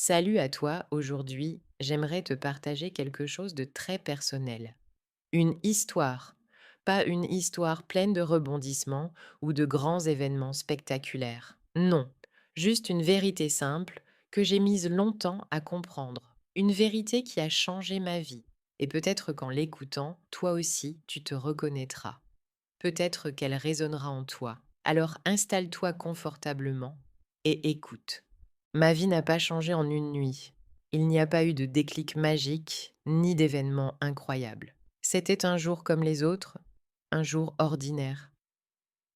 Salut à toi, aujourd'hui, j'aimerais te partager quelque chose de très personnel. Une histoire, pas une histoire pleine de rebondissements ou de grands événements spectaculaires. Non, juste une vérité simple que j'ai mise longtemps à comprendre. Une vérité qui a changé ma vie. Et peut-être qu'en l'écoutant, toi aussi, tu te reconnaîtras. Peut-être qu'elle résonnera en toi. Alors installe-toi confortablement et écoute. Ma vie n'a pas changé en une nuit. Il n'y a pas eu de déclic magique, ni d'événement incroyable. C'était un jour comme les autres, un jour ordinaire,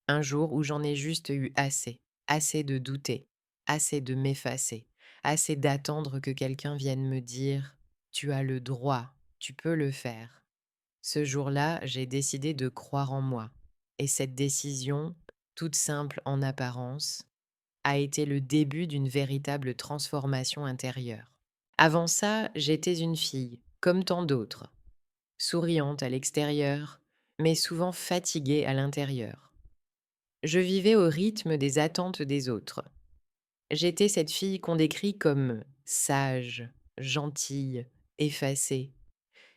un jour où j'en ai juste eu assez, assez de douter, assez de m'effacer, assez d'attendre que quelqu'un vienne me dire ⁇ Tu as le droit, tu peux le faire ⁇ Ce jour-là, j'ai décidé de croire en moi. Et cette décision, toute simple en apparence, a été le début d'une véritable transformation intérieure. Avant ça, j'étais une fille, comme tant d'autres, souriante à l'extérieur, mais souvent fatiguée à l'intérieur. Je vivais au rythme des attentes des autres. J'étais cette fille qu'on décrit comme sage, gentille, effacée,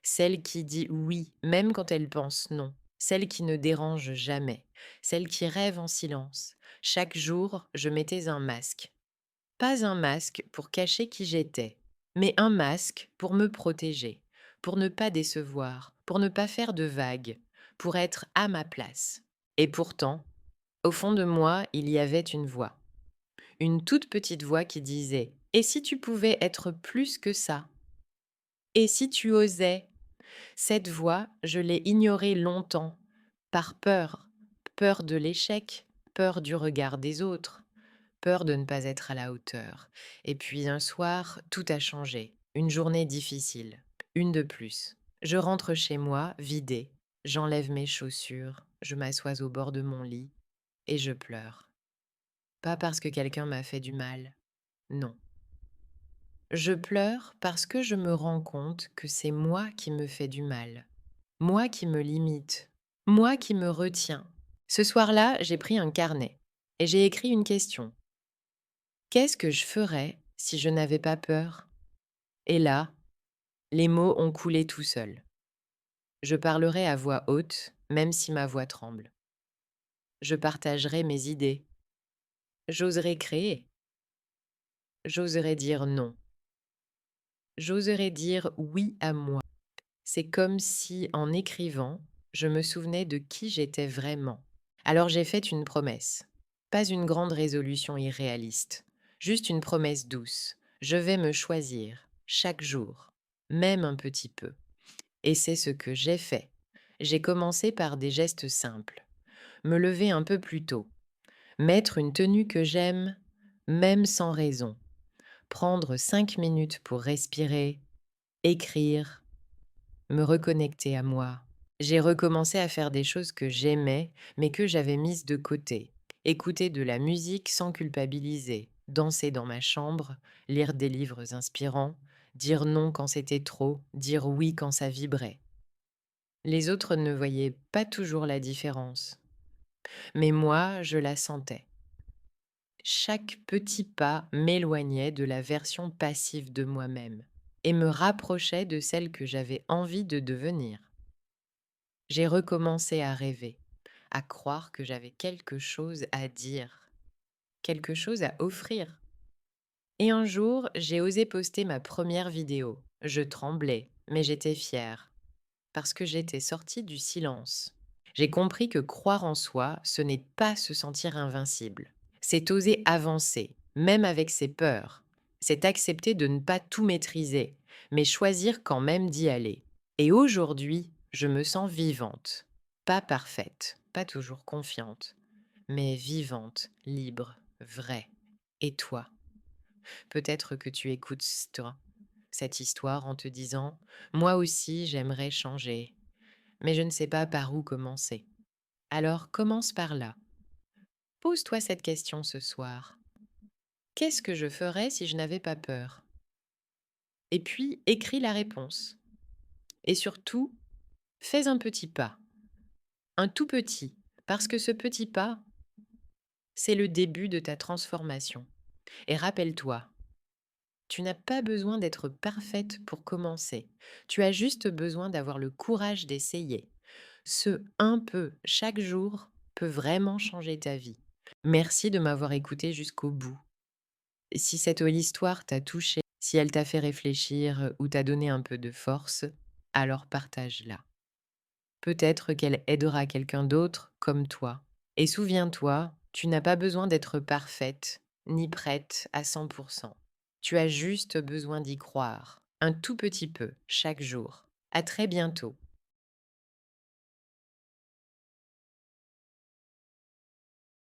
celle qui dit oui, même quand elle pense non. Celle qui ne dérange jamais. Celle qui rêve en silence. Chaque jour, je mettais un masque. Pas un masque pour cacher qui j'étais, mais un masque pour me protéger, pour ne pas décevoir, pour ne pas faire de vagues, pour être à ma place. Et pourtant, au fond de moi, il y avait une voix. Une toute petite voix qui disait ⁇ Et si tu pouvais être plus que ça ? Et si tu osais ?⁇ Cette voix, je l'ai ignorée longtemps, par peur, peur de l'échec, peur du regard des autres, peur de ne pas être à la hauteur. Et puis un soir, tout a changé. Une journée difficile, une de plus. Je rentre chez moi, vidée, j'enlève mes chaussures, je m'assois au bord de mon lit et je pleure. Pas parce que quelqu'un m'a fait du mal, non. Je pleure parce que je me rends compte que c'est moi qui me fais du mal. Moi qui me limite, moi qui me retiens. Ce soir-là, j'ai pris un carnet et j'ai écrit une question. Qu'est-ce que je ferais si je n'avais pas peur? Et là, les mots ont coulé tout seuls. Je parlerai à voix haute, même si ma voix tremble. Je partagerai mes idées. J'oserai créer. J'oserai dire non. J'oserai dire oui à moi. C'est comme si, en écrivant, je me souvenais de qui j'étais vraiment. Alors j'ai fait une promesse. Pas une grande résolution irréaliste, juste une promesse douce. Je vais me choisir, chaque jour, même un petit peu. Et c'est ce que j'ai fait. J'ai commencé par des gestes simples. Me lever un peu plus tôt. Mettre une tenue que j'aime, même sans raison. Prendre 5 minutes pour respirer, écrire, me reconnecter à moi. J'ai recommencé à faire des choses que j'aimais, mais que j'avais mises de côté. Écouter de la musique sans culpabiliser, danser dans ma chambre, lire des livres inspirants, dire non quand c'était trop, dire oui quand ça vibrait. Les autres ne voyaient pas toujours la différence, mais moi, je la sentais. Chaque petit pas m'éloignait de la version passive de moi-même et me rapprochait de celle que j'avais envie de devenir. J'ai recommencé à rêver, à croire que j'avais quelque chose à dire, quelque chose à offrir. Et un jour, j'ai osé poster ma première vidéo. Je tremblais, mais j'étais fière, parce que j'étais sortie du silence. J'ai compris que croire en soi, ce n'est pas se sentir invincible. C'est oser avancer, même avec ses peurs. C'est accepter de ne pas tout maîtriser, mais choisir quand même d'y aller. Et aujourd'hui, je me sens vivante. Pas parfaite, pas toujours confiante, mais vivante, libre, vraie. Et toi? Peut-être que tu écoutes cette histoire en te disant ⁇ Moi aussi, j'aimerais changer, mais je ne sais pas par où commencer. ⁇ Alors commence par là. Pose-toi cette question ce soir. Qu'est-ce que je ferais si je n'avais pas peur? Et puis, écris la réponse. Et surtout, fais un petit pas. Un tout petit. Parce que ce petit pas, c'est le début de ta transformation. Et rappelle-toi, Tu n'as pas besoin d'être parfaite pour commencer. Tu as juste besoin d'avoir le courage d'essayer. Ce un peu chaque jour peut vraiment changer ta vie. Merci de m'avoir écouté jusqu'au bout. Si cette histoire t'a touché, si elle t'a fait réfléchir ou t'a donné un peu de force, alors partage-la. Peut-être qu'elle aidera quelqu'un d'autre comme toi. Et souviens-toi, tu n'as pas besoin d'être parfaite ni prête à 100%. Tu as juste besoin d'y croire, un tout petit peu, chaque jour. À très bientôt.